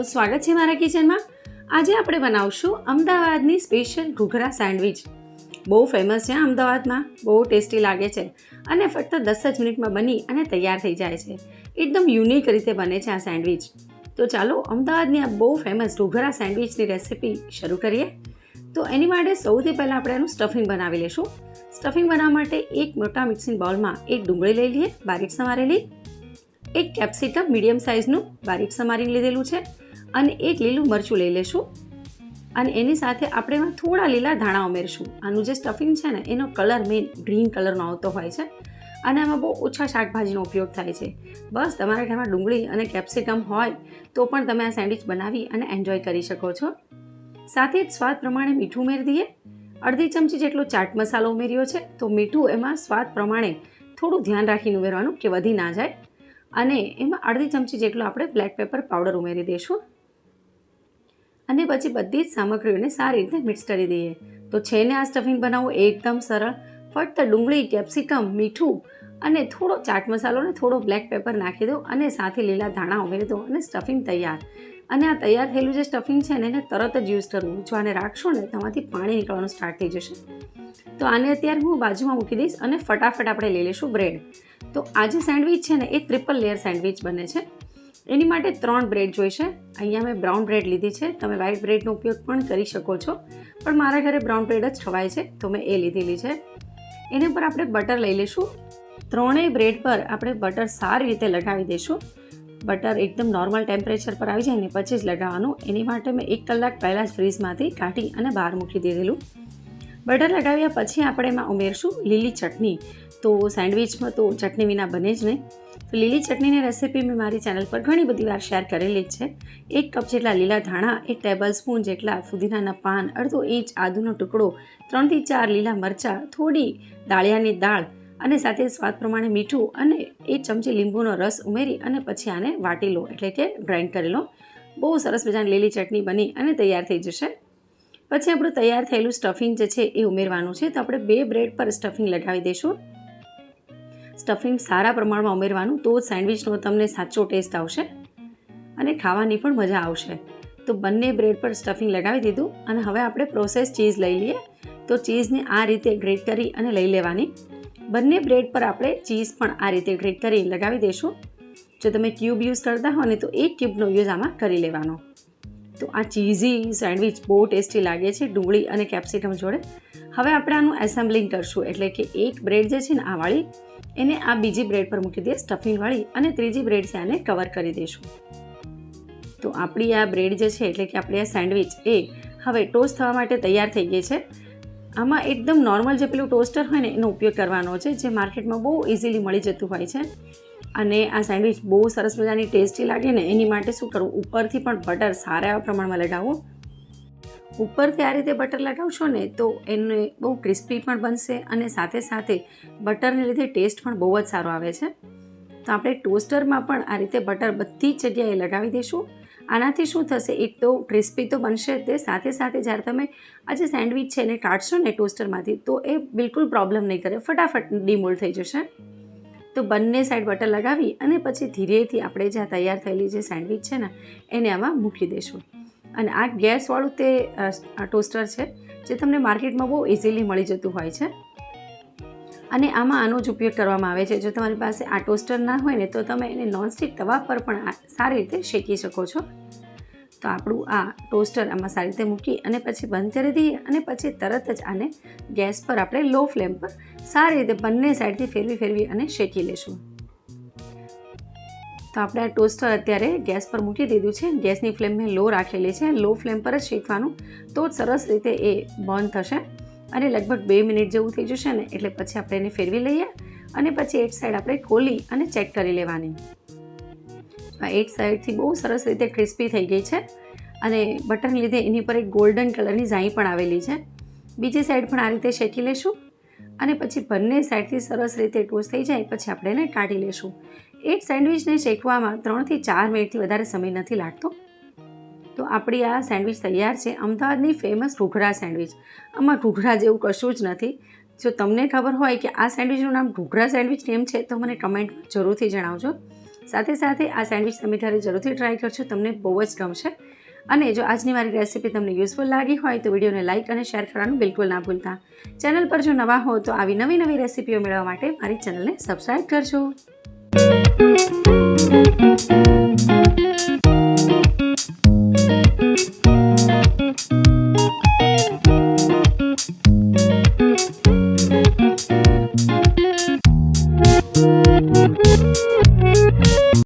તમારું સ્વાગત છે મારા કિચનમાં। આજે આપણે બનાવશું અમદાવાદની સ્પેશિયલ ઘૂઘરા સેન્ડવિચ। બહુ ફેમસ છે અમદાવાદમાં, બહુ ટેસ્ટી લાગે છે અને ફક્ત 10 જ મિનિટમાં બની અને તૈયાર થઈ જાય છે। એકદમ યુનિક રીતે બને છે આ સેન્ડવિચ। તો ચાલો અમદાવાદની આ બહુ ફેમસ ઘૂઘરા સેન્ડવિચની રેસિપી શરૂ કરીએ। તો એની માટે સૌથી પહેલાં આપણે એનું સ્ટફિંગ બનાવી લઈશું। સ્ટફિંગ બનાવવા માટે એક મોટા મિક્સિંગ બાઉલમાં એક ડુંગળી લઈ લઈએ બારીક સમારેલી, એક કેપ્સિકમ મીડિયમ સાઇઝનું બારીક સમારીને લીધેલું છે અને એક લીલું મરચું લઈ લઈશું અને એની સાથે આપણે એમાં થોડા લીલા ધાણા ઉમેરશું। આનું જે સ્ટફિંગ છે ને એનો કલર મેઇન ગ્રીન કલરનો આવતો હોય છે અને આમાં બહુ ઓછા શાકભાજીનો ઉપયોગ થાય છે। બસ તમારા ઘરમાં ડુંગળી અને કેપ્સિકમ હોય તો પણ તમે આ સેન્ડવિચ બનાવી અને એન્જોય કરી શકો છો। સાથે જ સ્વાદ પ્રમાણે મીઠું ઉમેરી દઈએ। અડધી ચમચી જેટલો ચાટ મસાલો ઉમેર્યો છે, તો મીઠું એમાં સ્વાદ પ્રમાણે થોડું ધ્યાન રાખીને ઉમેરવાનું કે વધી ના જાય। અને એમાં અડધી ચમચી જેટલો આપણે બ્લેક પેપર પાવડર ઉમેરી દઈશું અને પછી બધી જ સામગ્રીઓને સારી રીતે મિક્સ કરી દઈએ। તો છે ને આ સ્ટફિંગ બનાવવું એકદમ સરળ। ફક્ત ડુંગળી, કેપ્સિકમ, મીઠું અને થોડો ચાટ મસાલો અને થોડો બ્લેક પેપર નાખી દો અને સાથે લીલા ધાણા ઉમેરી દો અને સ્ટફિંગ તૈયાર। અને આ તૈયાર થયેલું જે સ્ટફિંગ છે ને એને તરત જ યુઝ કરવું। જો આને રાખશો ને તેમાંથી પાણી નીકળવાનું સ્ટાર્ટ થઈ જશે। તો આને અત્યારે હું બાજુમાં મૂકી દઈશ અને ફટાફટ આપણે લઈ લઈશું બ્રેડ। તો આ જે સેન્ડવિચ છે ને એ ટ્રિપલ લેયર સેન્ડવિચ બને છે। એની માટે 3 બ્રેડ જોઈશે। અહીંયા મેં બ્રાઉન બ્રેડ લીધી છે, તમે વ્હાઇટ બ્રેડનો ઉપયોગ પણ કરી શકો છો, પણ મારા ઘરે બ્રાઉન બ્રેડ જ ખવાય છે તો મેં એ લીધેલી છે। એની પર આપણે બટર લઈ લઈશું। ત્રણેય બ્રેડ પર આપણે બટર સારી રીતે લગાવી દઈશું। બટર એકદમ નોર્મલ ટેમ્પરેચર પર આવી જાય ને પછી જ લગાવવાનું। એની માટે મેં 1 કલાક પહેલાં જ ફ્રીઝમાંથી કાઢી અને બહાર મૂકી દીધેલું। બટર લગાવ્યા પછી આપણે એમાં ઉમેરશું લીલી ચટણી। તો સેન્ડવિચમાં તો ચટણી વિના બને જ નહીં। તો લીલી ચટણીની રેસીપી મેં મારી ચેનલ પર ઘણી બધી વાર શેર કરેલી જ છે। 1 કપ જેટલા લીલા ધાણા, 1 ટેબલ સ્પૂન જેટલા ફુદીનાના પાન, અડધો ઇંચ આદુનો ટુકડો, 3 થી 4 લીલા મરચાં, થોડી દાળિયાની દાળ અને સાથે સ્વાદ પ્રમાણે મીઠું અને 1 ચમચી લીંબુનો રસ ઉમેરી અને પછી આને વાટી લો, એટલે કે ગ્રાઇન્ડ કરી લો। બહુ સરસ મજાની લીલી ચટણી બની અને તૈયાર થઈ જશે। પછી આપણું તૈયાર થયેલું સ્ટફિંગ જે છે એ ઉમેરવાનું છે। તો આપણે 2 બ્રેડ પર સ્ટફિંગ લગાવી દઈશું। સ્ટફિંગ સારા પ્રમાણમાં ઉમેરવાનું, તો જ સેન્ડવિચનો તમને સાચો ટેસ્ટ આવશે અને ખાવાની પણ મજા આવશે। તો બંને બ્રેડ પર સ્ટફિંગ લગાવી દીધું અને હવે આપણે પ્રોસેસ ચીઝ લઈ લઈએ। તો ચીઝને આ રીતે ગ્રેટ કરી અને લઈ લેવાની। બંને બ્રેડ પર આપણે ચીઝ પણ આ રીતે ગ્રેટ કરી લગાવી દઈશું। જો તમે ક્યુબ યુઝ કરતા હો ને તો 1 ક્યુબનો યુઝ આમાં કરી લેવાનો। તો આ ચીઝી સેન્ડવિચ બહુ ટેસ્ટી લાગે છે ડુંગળી અને કેપ્સિકમ જોડે। હવે આપણે આનું એસેમ્બલિંગ કરશું, એટલે કે એક બ્રેડ જે છે ને આ વાળી એને આ બીજી બ્રેડ પર મૂકી દઈએ સ્ટફિંગવાળી અને ત્રીજી બ્રેડ છે આને કવર કરી દઈશું। તો આપણી આ બ્રેડ જે છે એટલે કે આપણી આ સેન્ડવિચ એ હવે ટોસ્ટ થવા માટે તૈયાર થઈ ગઈ છે। આમાં એકદમ નોર્મલ જે પેલું ટોસ્ટર હોય ને એનો ઉપયોગ કરવાનો છે, જે માર્કેટમાં બહુ ઇઝીલી મળી જતું હોય છે। અને આ સેન્ડવિચ બહુ સરસ મજાની ટેસ્ટી લાગે ને એની માટે શું કરવું, ઉપરથી પણ બટર સારા એવા પ્રમાણમાં લગાવવું। ઉપરથી આ રીતે બટર લગાવશો ને તો એને બહુ ક્રિસ્પી પણ બનશે અને સાથે સાથે બટરને લીધે ટેસ્ટ પણ બહુ જ સારો આવે છે। તો આપણે ટોસ્ટરમાં પણ આ રીતે બટર બધી જ જગ્યાએ લગાવી દઈશું। આનાથી શું થશે, એક તો ક્રિસ્પી તો બનશે, તે સાથે સાથે જ્યારે તમે આ જે સેન્ડવિચ છે એને કાઢશો ને ટોસ્ટરમાંથી તો એ બિલકુલ પ્રોબ્લેમ નહીં કરે, ફટાફટ ડીમોલ્ડ થઈ જશે। તો બંને સાઈડ બટર લગાવી અને પછી ધીરેથી આપણે જે તૈયાર થયેલી જે સેન્ડવિચ છે ને એને આમાં મૂકી દઈશું। અને આ ગેસવાળું તે ટોસ્ટર છે જે તમને માર્કેટમાં બહુ ઇઝીલી મળી જતું હોય છે અને આમાં આનો જ ઉપયોગ કરવામાં આવે છે। જો તમારી પાસે આ ટોસ્ટર ના હોય ને તો તમે એને નોનસ્ટિક તવા પર પણ સારી રીતે શેકી શકો છો। તો આપણું આ ટોસ્ટર આમાં સારી રીતે મૂકી અને પછી બંધ કરી દઈએ અને પછી તરત જ આને ગેસ પર આપણે લો ફ્લેમ પર સારી રીતે બંને સાઈડથી ફેરવી અને શેકી લઈશું। તો આપણે આ ટોસ્ટર અત્યારે ગેસ પર મૂકી દીધું છે। ગેસની ફ્લેમ મેં લો રાખેલી છે, લો ફ્લેમ પર જ શેકવાનું, તો જ સરસ રીતે એ બર્ન થશે અને લગભગ 2 મિનિટ જેવું થઈ જશે ને એટલે પછી આપણે એને ફેરવી લઈએ અને પછી એક સાઈડ આપણે ખોલી અને ચેક કરી લેવાની। આ એક સાઈડથી બહુ સરસ રીતે ક્રિસ્પી થઈ ગઈ છે અને બટરને લીધે એની પર એક ગોલ્ડન કલરની ઝાંઈ પણ આવેલી છે। બીજી સાઈડ પણ આ રીતે શેકી લઈશું અને પછી બંને સાઈડથી સરસ રીતે ટોસ્ટ થઈ જાય પછી આપણે એને કાઢી લઈશું। એક સેન્ડવિચને શેકવામાં 3 થી 4 મિનિટથી વધારે સમય નથી લાગતો। તો આપણી આ સેન્ડવિચ તૈયાર છે, અમદાવાદની ફેમસ ઘૂઘરા સેન્ડવિચ। આમાં ઘૂઘરા જેવું કશું જ નથી। જો તમને ખબર હોય કે આ સેન્ડવિચનું નામ ઘૂઘરા સેન્ડવિચ કેમ છે તો મને કમેન્ટમાં જરૂરથી જણાવજો। સાથે સાથે આ સેન્ડવિચ તમે ઘરે જરૂરથી ટ્રાય કરજો, તમને બહુ જ ગમશે. અને જો આજની મારી રેસીપી તમને યુઝફુલ લાગી હોય તો વિડીયોને લાઇક અને શેર કરવાનું બિલકુલ ના ભૂલતા. ચેનલ પર જો નવા હો તો આવી નવી રેસીપીઓ મેળવવા માટે મારી ચેનલને સબસ્ક્રાઈબ કરજો.